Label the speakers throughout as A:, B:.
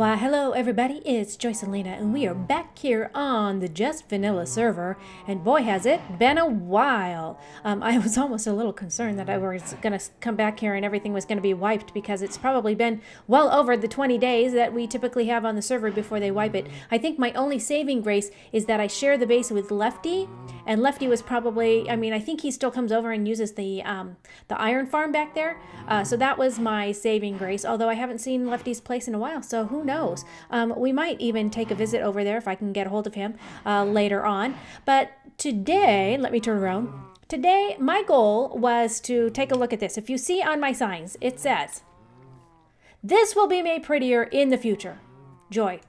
A: Why, hello everybody, it's Joyce and Lena, and we are back here on the Just Vanilla server, and boy has it been a while. I was almost a little concerned that I was going to come back here and everything was going to be wiped, because it's probably been well over the 20 days that we typically have on the server before they wipe it. I think my only saving grace is that I share the base with Lefty, and Lefty was probably, I think he still comes over and uses the iron farm back there, so that was my saving grace, although I haven't seen Lefty's place in a while, so who knows? We might even take a visit over there if I can get a hold of him later on. But today, let me turn around. Today, my goal was to take a look at this. If you see on my signs, it says, "This will be made prettier in the future. Joy."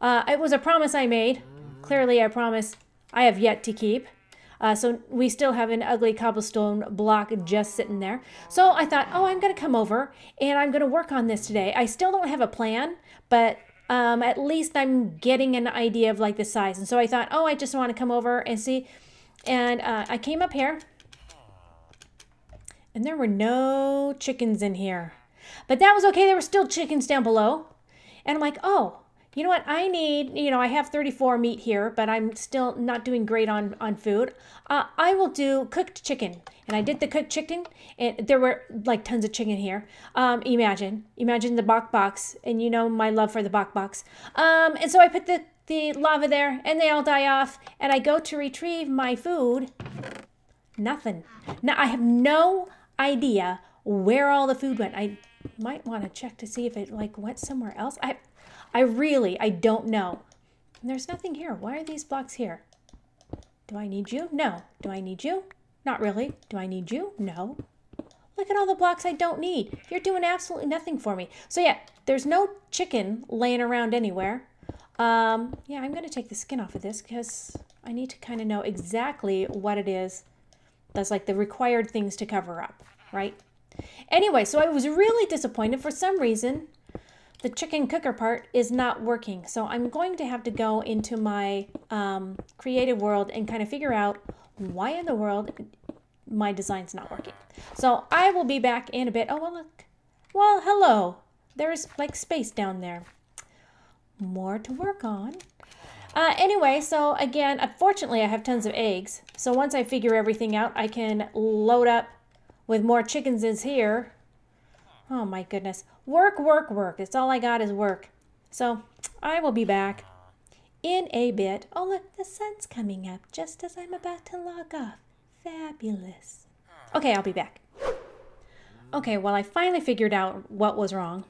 A: It was a promise I made. Clearly, I promise I have yet to keep. So we still have an ugly cobblestone block just sitting there. So I thought, I'm going to come over and I'm going to work on this today. I still don't have a plan, but at least I'm getting an idea of like the size. And so I thought, I just want to come over and see. And I came up here and there were no chickens in here. But that was okay. There were still chickens down below. And I'm like, you know what? I need, I have 34 meat here, but I'm still not doing great on food. I will do cooked chicken. And I did the cooked chicken, and there were like tons of chicken here. Imagine the bok box, and you know my love for the bok box. And so I put the lava there, and they all die off, and I go to retrieve my food. Nothing. Now I have no idea where all the food went. I might want to check to see if it like went somewhere else. I don't know. And there's nothing here. Why are these blocks here? Do I need you? No. Do I need you? Not really. Do I need you? No. Look at all the blocks I don't need. You're doing absolutely nothing for me. So yeah, there's no chicken laying around anywhere. Yeah, I'm going to take the skin off of this because I need to kind of know exactly what it is that's like the required things to cover up, right? Anyway, so I was really disappointed. For some reason, the chicken cooker part is not working. So I'm going to have to go into my creative world and kind of figure out why in the world my design's not working. So I will be back in a bit. Oh, well, look. Well, hello. There's like space down there. More to work on. Anyway, so again, unfortunately, I have tons of eggs. So once I figure everything out, I can load up with more chickens in here. Oh my goodness. Work, work, work. It's all I got is work. So I will be back in a bit. Oh, look, the sun's coming up just as I'm about to log off. Fabulous. Okay, I'll be back. Okay, well, I finally figured out what was wrong.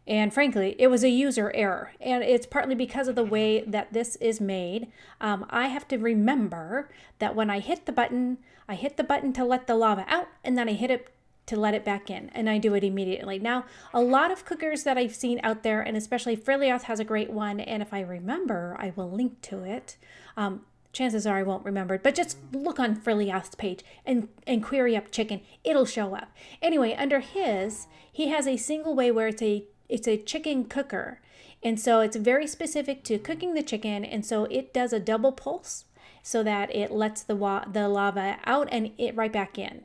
A: And frankly, it was a user error. And it's partly because of the way that this is made. I have to remember that when I hit the button to let the lava out, and then I hit it to let it back in, and I do it immediately. Now, a lot of cookers that I've seen out there, and especially Frilioth has a great one, and if I remember, I will link to it. Chances are I won't remember it, but just look on Frilioth's page and query up chicken. It'll show up. Anyway, under his, he has a single way where it's a chicken cooker, and so it's very specific to cooking the chicken, and so it does a double pulse so that it lets the lava out and it right back in.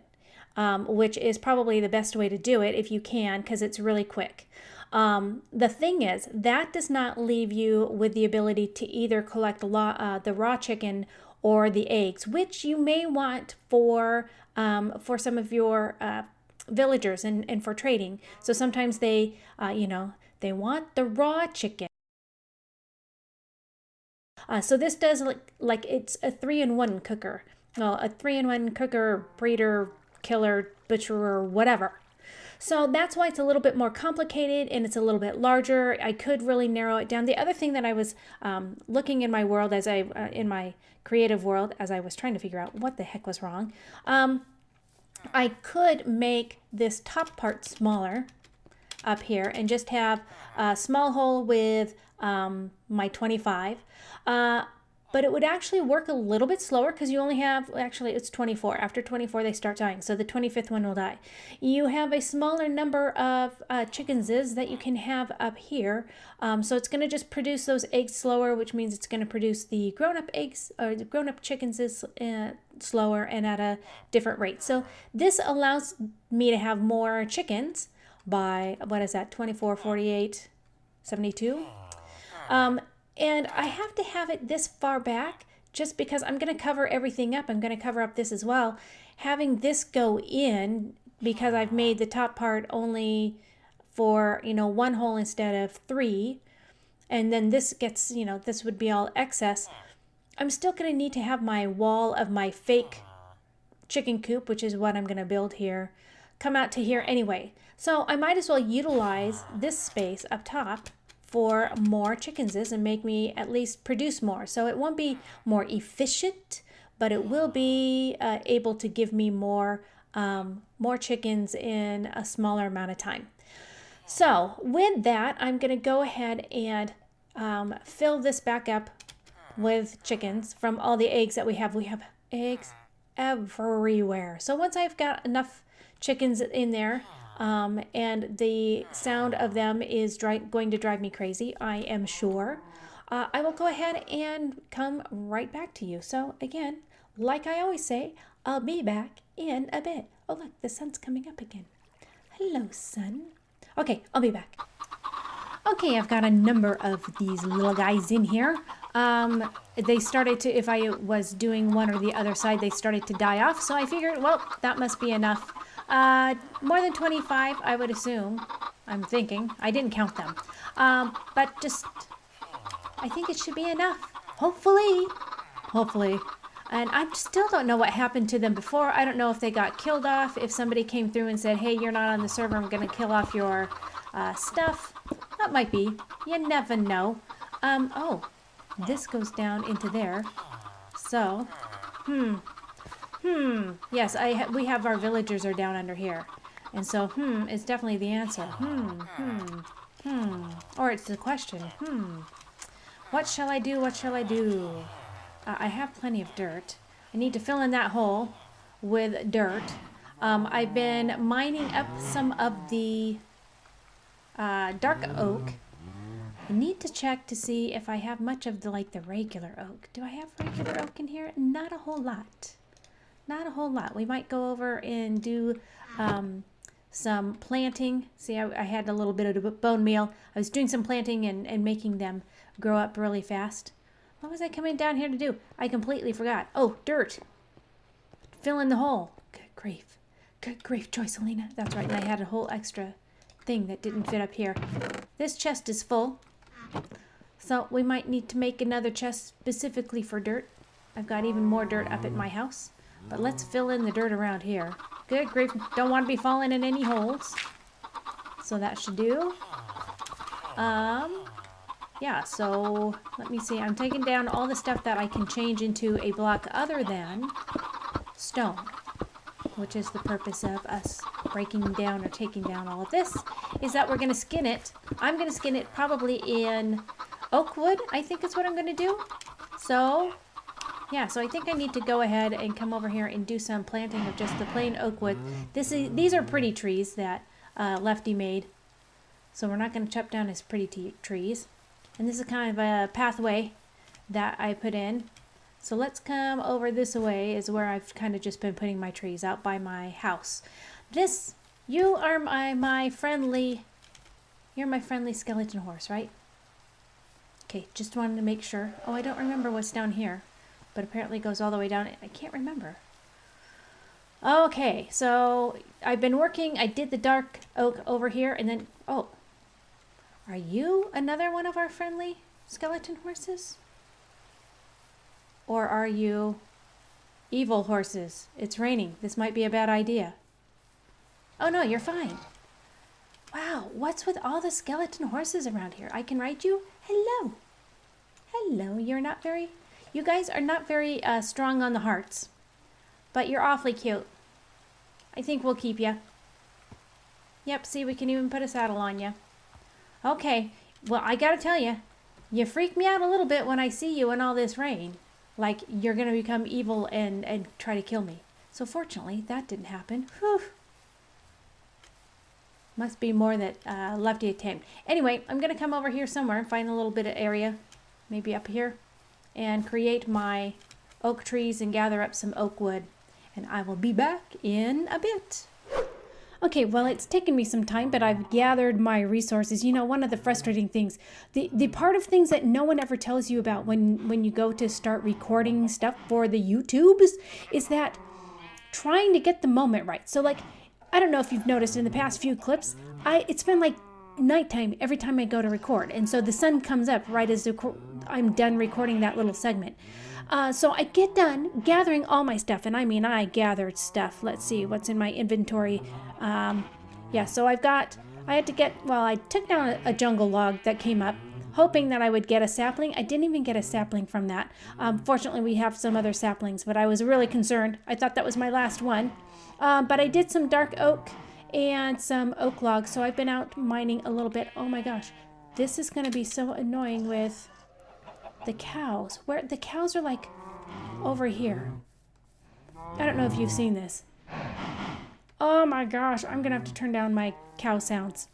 A: Which is probably the best way to do it if you can, because it's really quick. The thing is, that does not leave you with the ability to either collect the raw chicken or the eggs, which you may want for some of your villagers and for trading. So sometimes they want the raw chicken. So this does like it's a 3-in-1 cooker. Well, a 3-in-1 cooker, breeder, killer, butcherer, whatever. So that's why it's a little bit more complicated and it's a little bit larger. I could really narrow it down. The other thing that I was looking in my world in my creative world as I was trying to figure out what the heck was wrong, I could make this top part smaller up here and just have a small hole with my 25. But it would actually work a little bit slower because you only have, actually it's 24. After 24 they start dying, so the 25th one will die. You have a smaller number of chickens that you can have up here. So it's going to just produce those eggs slower, which means it's going to produce the grown-up eggs, or the grown-up chickens slower and at a different rate. So this allows me to have more chickens by, what is that, 24, 48, 72? And I have to have it this far back just because I'm going to cover everything up. I'm going to cover up this as well. Having this go in, because I've made the top part only for, one hole instead of 3, and then this gets, this would be all excess. I'm still going to need to have my wall of my fake chicken coop, which is what I'm going to build here, come out to here anyway. So I might as well utilize this space up top for more chickens and make me at least produce more. So it won't be more efficient, but it will be able to give me more chickens in a smaller amount of time. So with that, I'm going to go ahead and fill this back up with chickens from all the eggs that we have. We have eggs everywhere. So once I've got enough chickens in there, and the sound of them is going to drive me crazy, I am sure, I will go ahead and come right back to you. So again, like I always say, I'll be back in a bit. Oh look, the sun's coming up again. Hello, sun. Okay, I'll be back. Okay, I've got a number of these little guys in here. They started to, if I was doing one or the other side, they started to die off. So I figured, well, that must be enough. More than 25, I would assume. I'm thinking. I didn't count them. But just, I think it should be enough. Hopefully. And I still don't know what happened to them before. I don't know if they got killed off, if somebody came through and said, hey, you're not on the server, I'm going to kill off your stuff. That might be. You never know. Oh, this goes down into there. So, yes, we have our villagers are down under here. And so, is definitely the answer. Or it's the question. What shall I do? I have plenty of dirt. I need to fill in that hole with dirt. I've been mining up some of the dark oak. I need to check to see if I have much of the regular oak. Do I have regular oak in here? Not a whole lot. We might go over and do some planting. See, I had a little bit of bone meal. I was doing some planting and making them grow up really fast. What was I coming down here to do? I completely forgot. Oh, dirt. Fill in the hole. Good grief, Joycelina. That's right, and I had a whole extra thing that didn't fit up here. This chest is full. So we might need to make another chest specifically for dirt. I've got even more dirt up at my house. But let's fill in the dirt around here. Good grief, don't want to be falling in any holes. So that should do. Yeah, so let me see. I'm taking down all the stuff that I can change into a block other than stone, which is the purpose of us breaking down or taking down all of this, is that we're going to skin it. I'm going to skin it probably in oak wood, I think is what I'm going to do. So, yeah, so I think I need to go ahead and come over here and do some planting of just the plain oak wood. These are pretty trees that Lefty made, so we're not going to chop down his pretty trees. And this is kind of a pathway that I put in. So let's come over this way is where I've kind of just been putting my trees out by my house. You are my friendly skeleton horse, right? Okay, just wanted to make sure. Oh, I don't remember what's down here, but apparently it goes all the way down. I can't remember. Okay, so I've been working. I did the dark oak over here, and then, oh, are you another one of our friendly skeleton horses? Or are you evil horses? It's raining. This might be a bad idea. Oh no, you're fine. Wow, what's with all the skeleton horses around here? I can ride you? Hello. Hello, you guys are not very strong on the hearts, but you're awfully cute. I think we'll keep you. Yep, see, we can even put a saddle on you. Okay, well, I gotta tell you, you freak me out a little bit when I see you in all this rain. Like you're gonna become evil and try to kill me. So fortunately, that didn't happen. Whew. Must be more that Lefty had tamed. Anyway, I'm gonna come over here somewhere and find a little bit of area, maybe up here, and create my oak trees and gather up some oak wood. And I will be back in a bit. Okay, well, it's taken me some time, but I've gathered my resources. You know, one of the frustrating things, the part of things that no one ever tells you about when you go to start recording stuff for the YouTubes is that trying to get the moment right. So, like, I don't know if you've noticed in the past few clips, it's been like nighttime every time I go to record. And so the sun comes up right as I'm done recording that little segment. So I get done gathering all my stuff, and I mean, I gathered stuff. Let's see what's in my inventory. Yeah, so I took down a jungle log that came up, hoping that I would get a sapling. I didn't even get a sapling from that. Fortunately, we have some other saplings, but I was really concerned. I thought that was my last one. But I did some dark oak and some oak logs, so I've been out mining a little bit. Oh my gosh, this is going to be so annoying with the cows. Where the cows are like over here. I don't know if you've seen this. Oh my gosh, I'm gonna have to turn down my cow sounds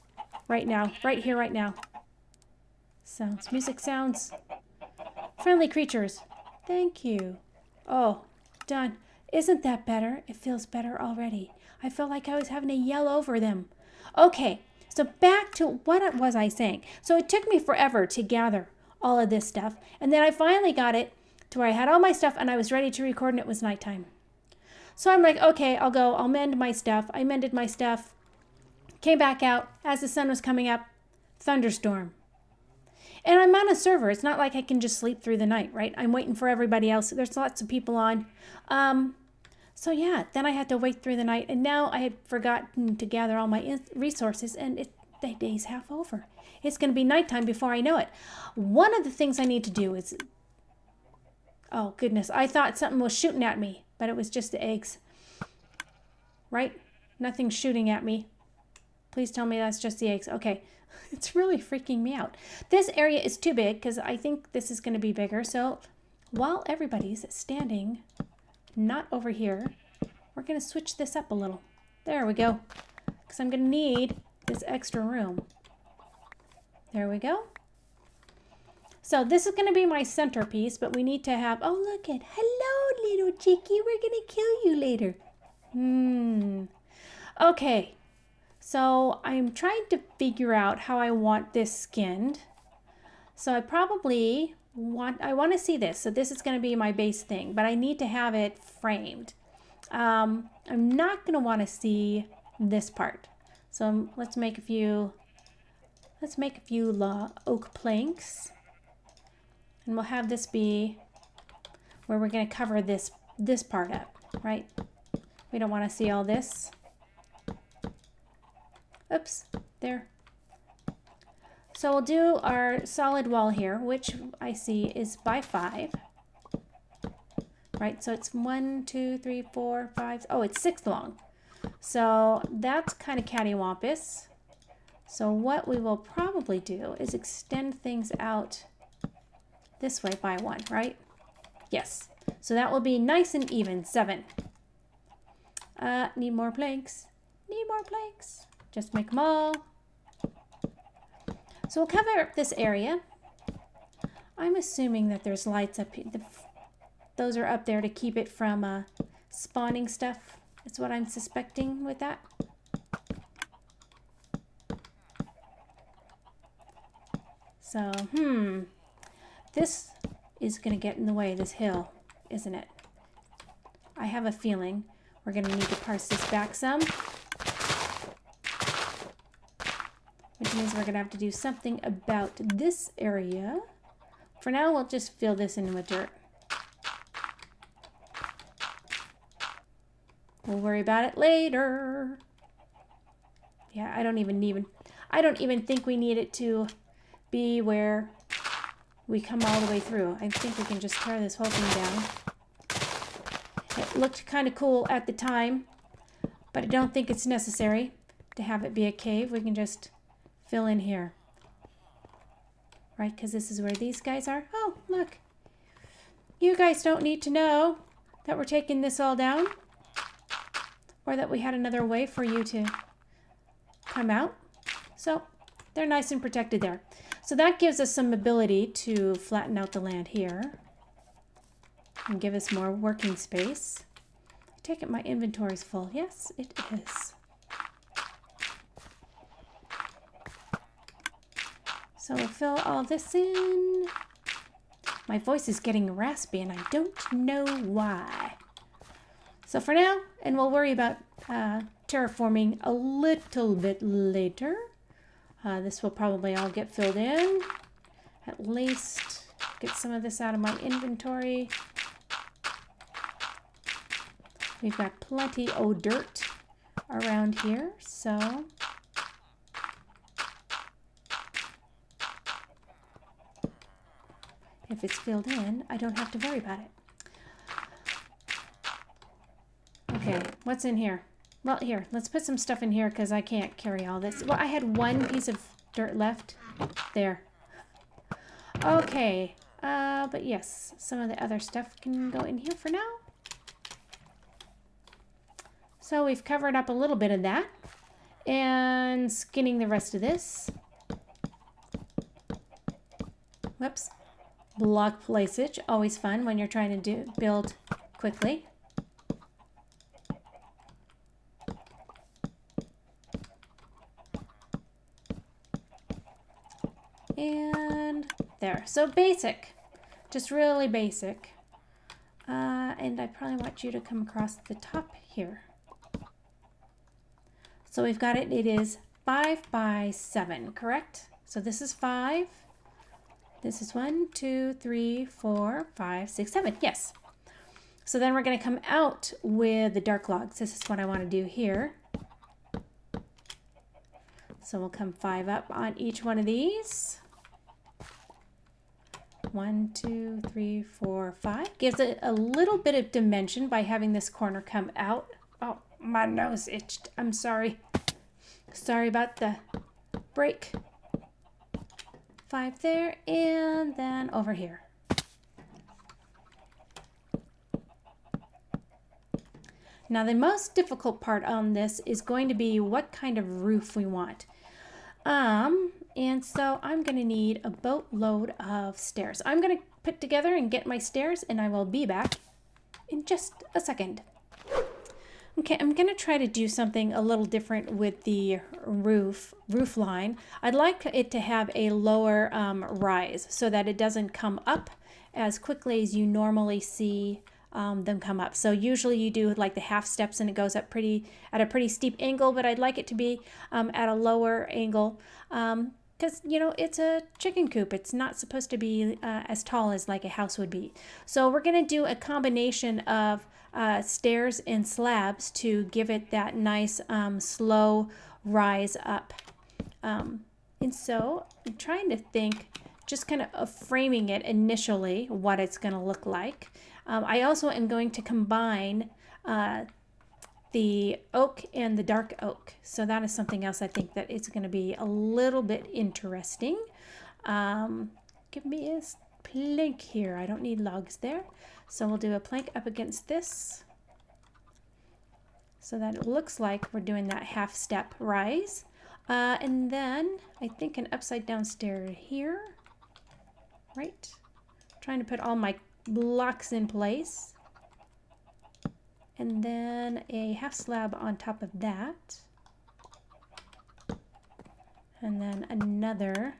A: right now, right here, right now. Sounds, music sounds. Friendly creatures. Thank you. Oh, done. Isn't that better? It feels better already. I felt like I was having to yell over them. Okay, so back to what was I saying? So it took me forever to gather all of this stuff, and then I finally got it to where I had all my stuff and I was ready to record, and it was nighttime. So I'm like, okay, I'll mend my stuff. I mended my stuff, came back out as the sun was coming up, thunderstorm. And I'm on a server. It's not like I can just sleep through the night, right? I'm waiting for everybody else. There's lots of people on. So yeah, then I had to wait through the night, and now I had forgotten to gather all my resources, and the day's half over. It's going to be nighttime before I know it. One of the things I need to do is, oh goodness, I thought something was shooting at me, but it was just the eggs. Right? Nothing's shooting at me. Please tell me that's just the eggs. Okay. It's really freaking me out. This area is too big because I think this is going to be bigger. So while everybody's standing not over here, we're going to switch this up a little. There we go. Because I'm going to need this extra room. There we go. So this is going to be my centerpiece, but we need to have, oh look at, hello little chickie, we're going to kill you later. Okay. So I'm trying to figure out how I want this skinned. So I want to see this. So this is going to be my base thing, but I need to have it framed. I'm not going to want to see this part. So let's make a few oak planks. And we'll have this be where we're going to cover this part up, right? We don't want to see all this. Oops, there. So we'll do our solid wall here, which I see is by 5. Right, so it's 1, 2, 3, 4, 5. Oh, it's 6 long. So that's kind of cattywampus. So what we will probably do is extend things out this way by 1, right? Yes. So that will be nice and even, 7. Need more planks. Need more planks. Just make them all. So we'll cover up this area. I'm assuming that there's lights up here. Those are up there to keep it from spawning stuff. That's what I'm suspecting with that. So, this is going to get in the way of this hill, isn't it? I have a feeling we're going to need to parse this back some. Which means we're going to have to do something about this area. For now, we'll just fill this in with dirt. We'll worry about it later. Yeah, I don't even think we need it to be where we come all the way through. I think we can just tear this whole thing down. It looked kind of cool at the time, but I don't think it's necessary to have it be a cave. We can just fill in here. Right, because this is where these guys are. Oh, look. You guys don't need to know that we're taking this all down, or that we had another way for you to come out. So they're nice and protected there. So that gives us some ability to flatten out the land here and give us more working space. I take it my inventory's full. Yes, it is. So we'll fill all this in. My voice is getting raspy and I don't know why. So for now, and we'll worry about terraforming a little bit later. This will probably all get filled in. At least get some of this out of my inventory. We've got plenty of dirt around here, so if it's filled in, I don't have to worry about it. Okay, what's in here? Well, here, let's put some stuff in here because I can't carry all this. Well, I had one piece of dirt left. There. Okay, but yes, some of the other stuff can go in here for now. So we've covered up a little bit of that and skinning the rest of this. Whoops. Block placage, always fun when you're trying to build quickly. And there. So basic, just really basic. And I probably want you to come across the top here. So we've got it. It is 5 by 7, correct? So this is 5. This is 1, 2, 3, 4, 5, 6, 7. Yes. So then we're going to come out with the dark logs. This is what I want to do here. So we'll come 5 up on each one of these. 1, 2, 3, 4, 5. Gives it a little bit of dimension by having this corner come out. Oh, my nose itched. I'm sorry. Sorry about the break. 5 there, and then over here. Now the most difficult part on this is going to be what kind of roof we want. And so I'm going to need a boatload of stairs. I'm going to put together and get my stairs, and I will be back in just a second. Okay, I'm going to try to do something a little different with the roof line. I'd like it to have a lower rise so that it doesn't come up as quickly as you normally see them come up. So usually you do like the half steps and it goes up at a pretty steep angle, but I'd like it to be at a lower angle because, you know, it's a chicken coop. It's not supposed to be as tall as like a house would be. So we're going to do a combination of stairs and slabs to give it that nice slow rise up. And so I'm trying to think just kind of framing it initially, what it's going to look like. I also am going to combine the oak and the dark oak. So that is something else I think that it's going to be a little bit interesting. Give me a plank here. I don't need logs there. So we'll do a plank up against this so that it looks like we're doing that half step rise. And then I think an upside down stair here, right? Trying to put all my blocks in place. And then a half slab on top of that. And then another,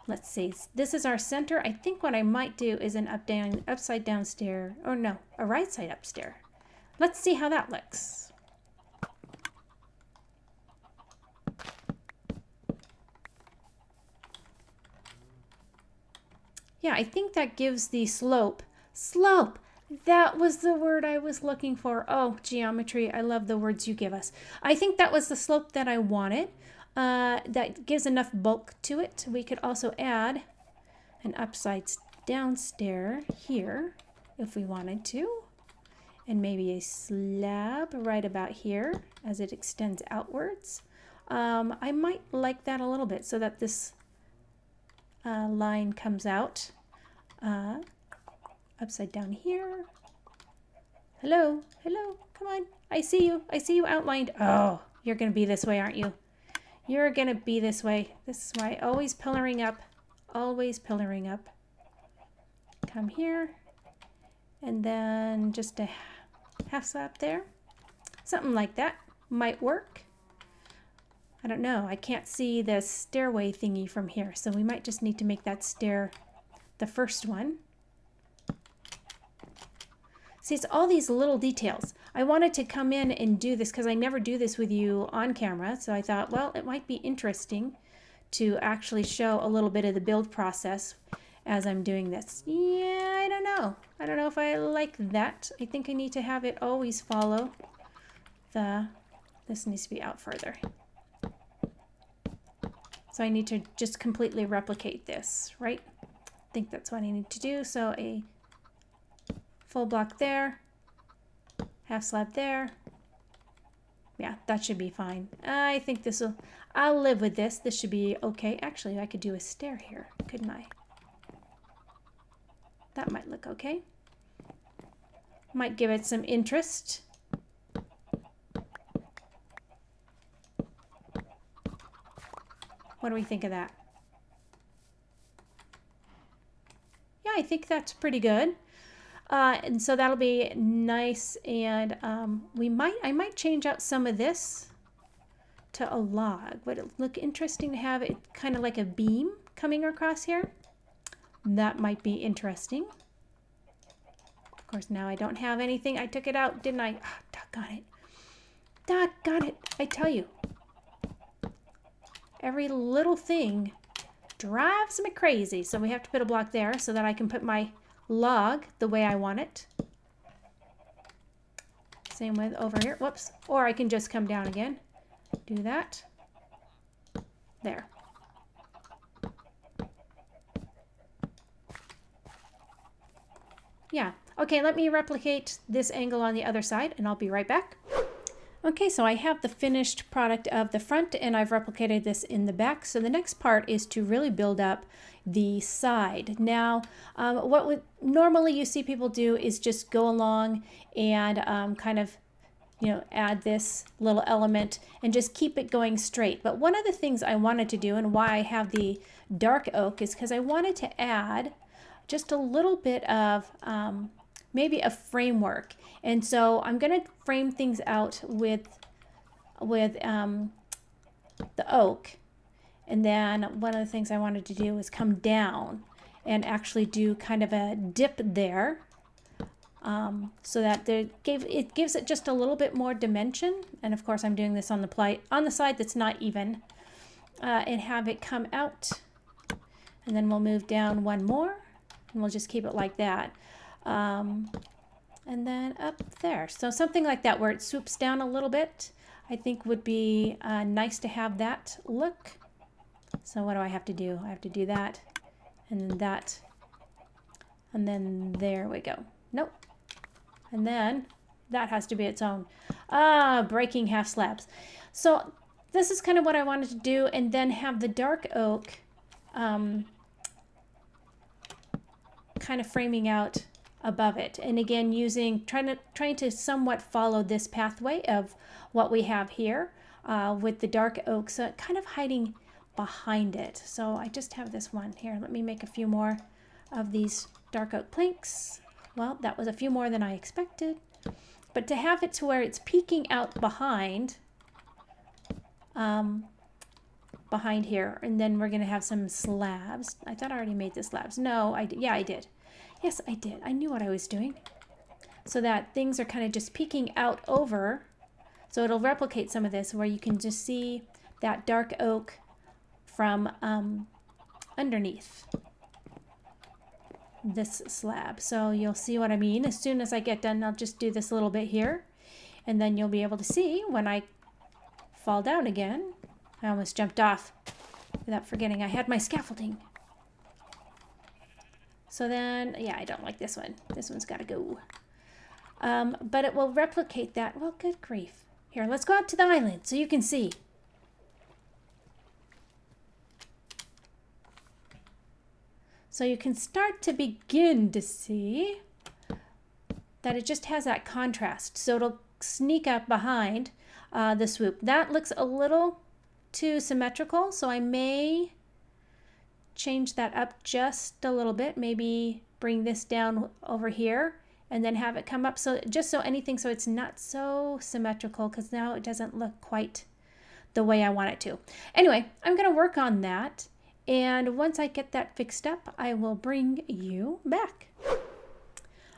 A: let's see, this is our center. I think what I might do is an upside down stair, or no, a right side up stair. Let's see how that looks. Yeah, I think that gives the slope. That was the word I was looking for. Oh, geometry, I love the words you give us. I think that was the slope that I wanted. That gives enough bulk to it. We could also add an upside down stair here if we wanted to. And maybe a slab right about here as it extends outwards. I might like that a little bit so that this line comes out upside down here. Hello, come on. I see you outlined. Oh, you're gonna be this way, aren't you? You're gonna be this way. This is why always pillaring up, Come here, and then just a half slab there. Something like that might work. I don't know. I can't see the stairway thingy from here, so we might just need to make that stair the first one. See, it's all these little details. I wanted to come in and do this because I never do this with you on camera, so I thought, well, it might be interesting to actually show a little bit of the build process as I'm doing this. Yeah, I don't know. I don't know if I like that. I think I need to have it always follow this needs to be out further. So I need to just completely replicate this, right? I think that's what I need to do. So a full block there, half slab there. Yeah, that should be fine. I think this will, I'll live with this. This should be okay. Actually, I could do a stair here, couldn't I? That might look okay. Might give it some interest. What do we think of that? Yeah, I think that's pretty good. And so that'll be nice. And I might change out some of this to a log. Would it look interesting to have it kind of like a beam coming across here? That might be interesting. Of course, now I don't have anything. I took it out, didn't I? Oh, doggone it. Doggone it. I tell you. Every little thing drives me crazy. So we have to put a block there so that I can put my log the way I want it. Same with over here. Whoops. Or I can just come down again. Do that. There. Yeah. Okay, let me replicate this angle on the other side and I'll be right back. Okay, so I have the finished product of the front and I've replicated this in the back. So the next part is to really build up the side. Now, what would normally you see people do is just go along and kind of, add this little element and just keep it going straight. But one of the things I wanted to do and why I have the dark oak is because I wanted to add just a little bit of maybe a framework. And so I'm going to frame things out with the oak. And then one of the things I wanted to do is come down and actually do kind of a dip there, so that it gives it just a little bit more dimension. And of course I'm doing this on the side that's not even, and have it come out. And then we'll move down one more and we'll just keep it like that. And then up there. So something like that where it swoops down a little bit, I think would be nice to have that look. So what do I have to do? I have to do that and then that. And then there we go. Nope. And then that has to be its own. Breaking half slabs. So this is kind of what I wanted to do, and then have the dark oak kind of framing out above it, and again trying to somewhat follow this pathway of what we have here with the dark oak, so kind of hiding behind it. So I just have this one here. Let me make a few more of these dark oak planks. Well, that was a few more than I expected, but to have it to where it's peeking out behind here, and then we're going to have some slabs. I thought I already made the slabs. No, I did. Yeah, I did. Yes, I did. I knew what I was doing. So that things are kind of just peeking out over. So it'll replicate some of this where you can just see that dark oak from underneath this slab. So you'll see what I mean. As soon as I get done, I'll just do this little bit here. And then you'll be able to see when I fall down again. I almost jumped off without forgetting I had my scaffolding. So then, yeah, I don't like this one. This one's got to go. But it will replicate that. Well, good grief. Here, let's go out to the island so you can see. So you can start to begin to see that it just has that contrast. So it'll sneak up behind the swoop. That looks a little too symmetrical, so I may change that up just a little bit. Maybe bring this down over here and then have it come up, so just so anything, so it's not so symmetrical, because now it doesn't look quite the way I want it to. Anyway, I'm going to work on that. And once I get that fixed up, I will bring you back.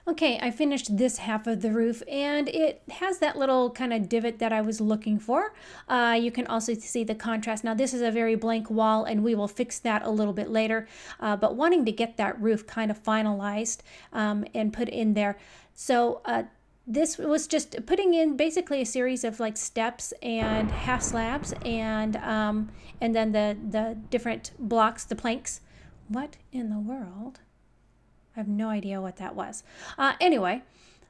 A: Okay, I finished this half of the roof and it has that little kind of divot that I was looking for. You can also see the contrast. Now this is a very blank wall and we will fix that a little bit later, but wanting to get that roof kind of finalized and put in there. So this was just putting in basically a series of like steps and half slabs and then the different blocks, the planks. What in the world? I have no idea what that was. Anyway,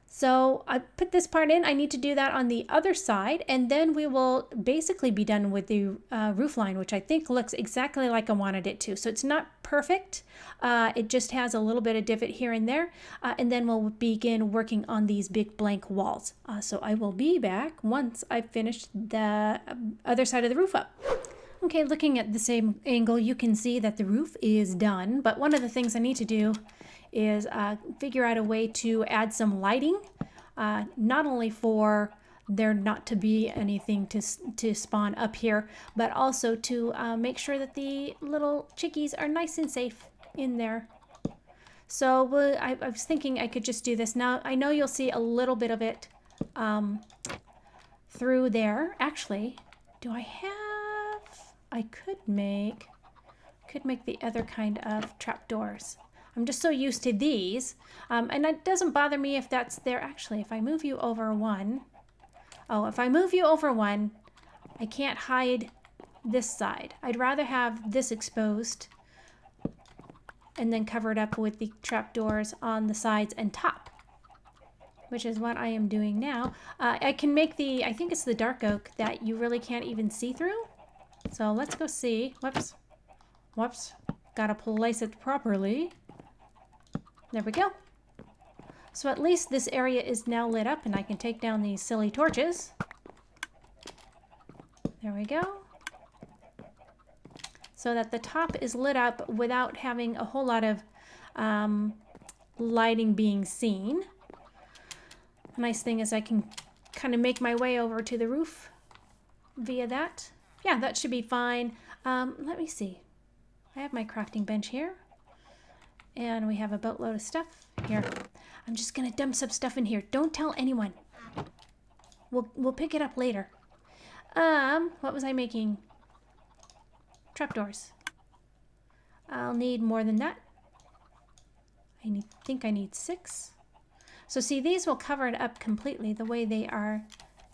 A: so I put this part in. I need to do that on the other side, and then we will basically be done with the roof line, which I think looks exactly like I wanted it to. So it's not perfect. It just has a little bit of divot here and there, and then we'll begin working on these big blank walls. So I will be back once I've finished the other side of the roof up. Okay, looking at the same angle, you can see that the roof is done, but one of the things I need to do is figure out a way to add some lighting, not only for there not to be anything to spawn up here, but also to make sure that the little chickies are nice and safe in there. So I was thinking I could just do this. Now I know you'll see a little bit of it through there. Actually, do I have, I could make the other kind of trapdoors. I'm just so used to these, and it doesn't bother me if that's there. Actually, if I move you over one, if I move you over one, I can't hide this side. I'd rather have this exposed and then cover it up with the trapdoors on the sides and top, which is what I am doing now. I can make the, I think it's the dark oak that you really can't even see through. So let's go see. Whoops, gotta place it properly. There we go. So at least this area is now lit up and I can take down these silly torches. There we go. So that the top is lit up without having a whole lot of lighting being seen. The nice thing is I can kind of make my way over to the roof via that. Yeah, that should be fine. Let me see. I have my crafting bench here. And we have a boatload of stuff here. I'm just gonna dump some stuff in here. Don't tell anyone. We'll pick it up later. What was I making? Trapdoors. I'll need more than that. I think I need 6. So see, these will cover it up completely the way they are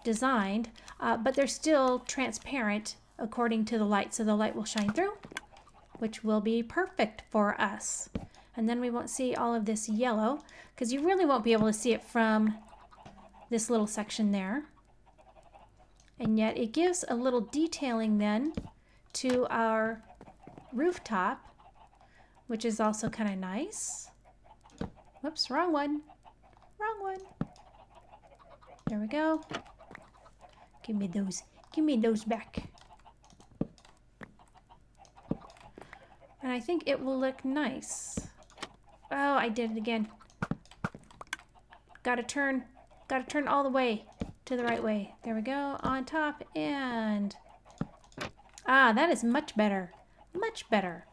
A: designed, but they're still transparent according to the light, so the light will shine through, which will be perfect for us. And then we won't see all of this yellow, because you really won't be able to see it from this little section there. And yet it gives a little detailing then to our rooftop, which is also kind of nice. Whoops, wrong one. Wrong one. There we go. Give me those back. And I think it will look nice. Oh, I did it again. Gotta turn all the way to the right way. There we go, on top, and that is much better. Much better.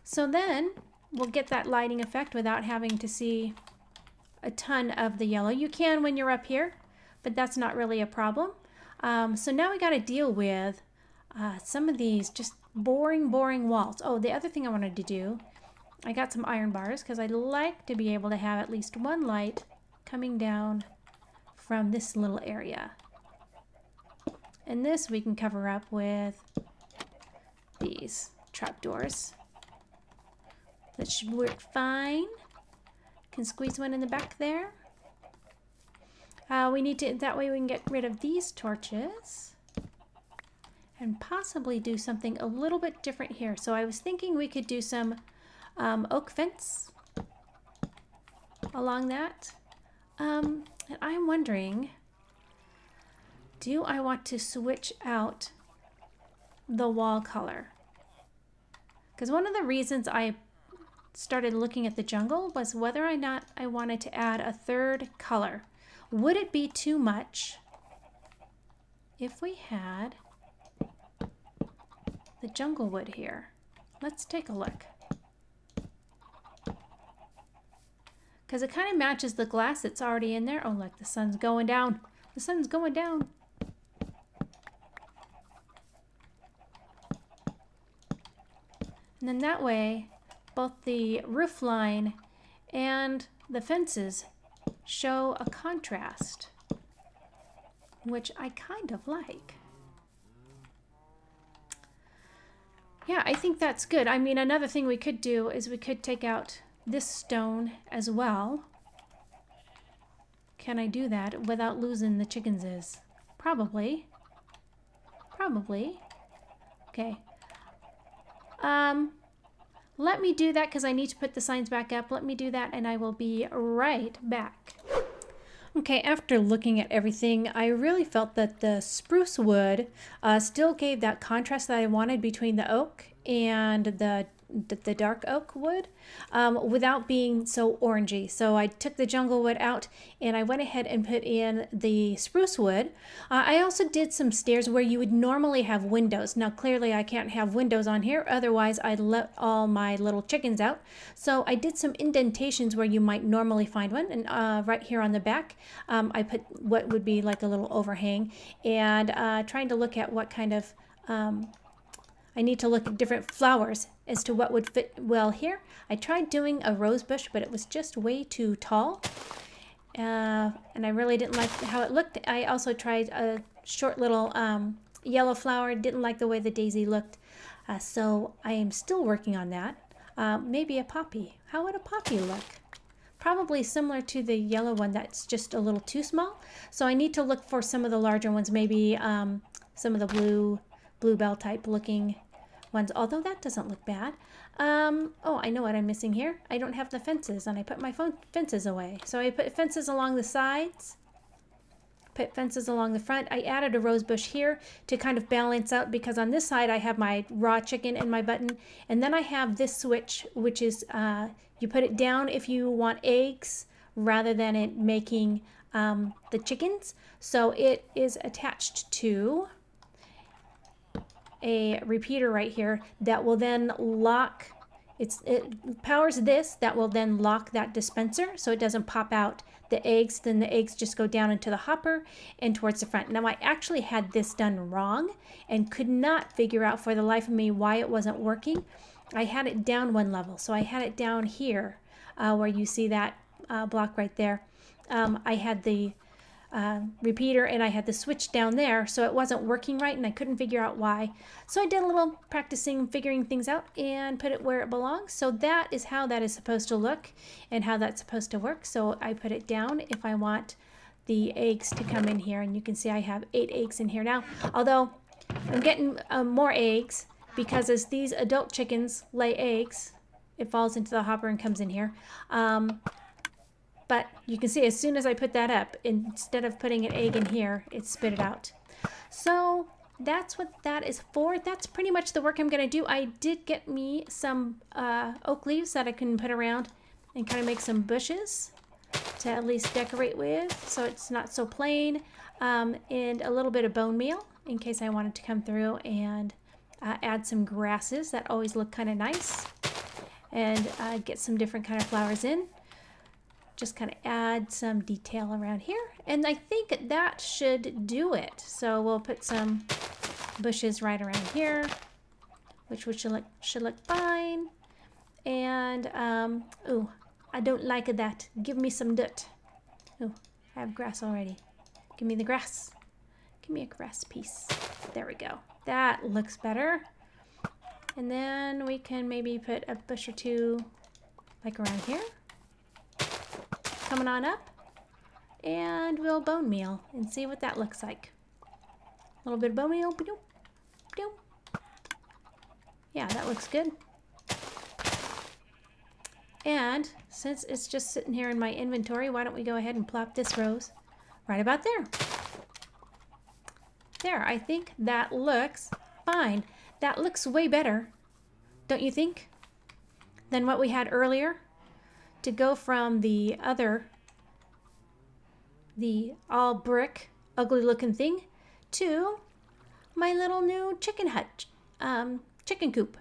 A: So then we'll get that lighting effect without having to see a ton of the yellow. You can when you're up here, but that's not really a problem. So now we got to deal with some of these just boring walls. Oh, the other thing I wanted to do, I got some iron bars because I'd like to be able to have at least one light coming down from this little area. And this we can cover up with these trapdoors. That should work fine. Can squeeze one in the back there. We need to, that way we can get rid of these torches and possibly do something a little bit different here. So I was thinking we could do some oak fence along that. And I'm wondering, do I want to switch out the wall color? Because one of the reasons I started looking at the jungle was whether or not I wanted to add a third color. Would it be too much if we had the jungle wood here. Let's take a look. Because it kind of matches the glass that's already in there. Oh, look, the sun's going down. The sun's going down. And then that way, both the roof line and the fences show a contrast, which I kind of like. Yeah, I think that's good. I mean, another thing we could do is we could take out this stone as well. Can I do that without losing the chickens? Probably. Probably. Okay. Let me do that because I need to put the signs back up. Let me do that and I will be right back. Okay, after looking at everything, I really felt that the spruce wood still gave that contrast that I wanted between the oak and the dark oak wood without being so orangey. So I took the jungle wood out and I went ahead and put in the spruce wood. I also did some stairs where you would normally have windows. Now clearly I can't have windows on here, otherwise I'd let all my little chickens out. So I did some indentations where you might normally find one, and right here on the back I put what would be like a little overhang, and trying to look at what kind of I need to look at different flowers as to what would fit well here. I tried doing a rose bush, but it was just way too tall. And I really didn't like how it looked. I also tried a short little yellow flower. Didn't like the way the daisy looked. So I am still working on that. Maybe a poppy. How would a poppy look? Probably similar to the yellow one that's just a little too small. So I need to look for some of the larger ones, maybe some of the bluebell type looking ones, although that doesn't look bad. Oh, I know what I'm missing here. I don't have the fences, and I put my fences away. So I put fences along the sides, put fences along the front. I added a rose bush here to kind of balance out, because on this side I have my raw chicken and my button, and then I have this switch, which is you put it down if you want eggs rather than it making the chickens. So it is attached to a repeater right here that will then lock, it powers this, that will then lock that dispenser so it doesn't pop out the eggs. Then the eggs just go down into the hopper and towards the front. Now I actually had this done wrong and could not figure out for the life of me why it wasn't working. I had it down one level, so I had it down here where you see that block right there. I had the repeater and I had the switch down there, so it wasn't working right and I couldn't figure out why. So I did a little practicing, figuring things out, and put it where it belongs. So that is how that is supposed to look and how that's supposed to work. So I put it down if I want the eggs to come in here, and you can see I have 8 eggs in here now, although I'm getting more eggs because as these adult chickens lay eggs, it falls into the hopper and comes in here. But you can see as soon as I put that up, instead of putting an egg in here, it spit it out. So that's what that is for. That's pretty much the work I'm going to do. I did get me some oak leaves that I can put around and kind of make some bushes to at least decorate with, so it's not so plain, and a little bit of bone meal in case I wanted to come through and add some grasses that always look kind of nice, and get some different kind of flowers in. Just kind of add some detail around here, and I think that should do it. So we'll put some bushes right around here, which should look fine. And ooh, I don't like that. Give me some dirt. Ooh, I have grass already. Give me the grass. Give me a grass piece. There we go. That looks better. And then we can maybe put a bush or two like around here. Coming on up, and we'll bone meal and see what that looks like. A little bit of bone meal. Yeah, that looks good. And since it's just sitting here in my inventory, why don't we go ahead and plop this rose right about there. There, I think that looks fine. That looks way better, don't you think, than what we had earlier? To go from the all brick, ugly looking thing to my little new chicken hut chicken coop.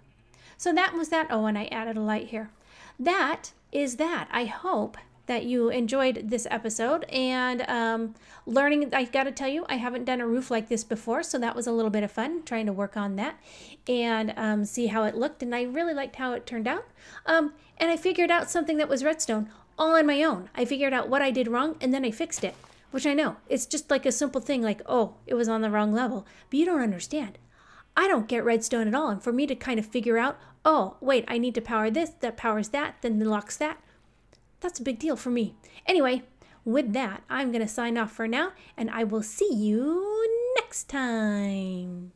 A: So that was that. Oh, and I added a light here. That is that. I hope that you enjoyed this episode and learning. I got to tell you, I haven't done a roof like this before, so that was a little bit of fun trying to work on that and see how it looked. And I really liked how it turned out. And I figured out something that was redstone all on my own. I figured out what I did wrong and then I fixed it, which I know it's just like a simple thing like, oh, it was on the wrong level. But you don't understand. I don't get redstone at all. And for me to kind of figure out, oh, wait, I need to power this, that powers that, then locks that. That's a big deal for me. Anyway, with that, I'm going to sign off for now, and I will see you next time.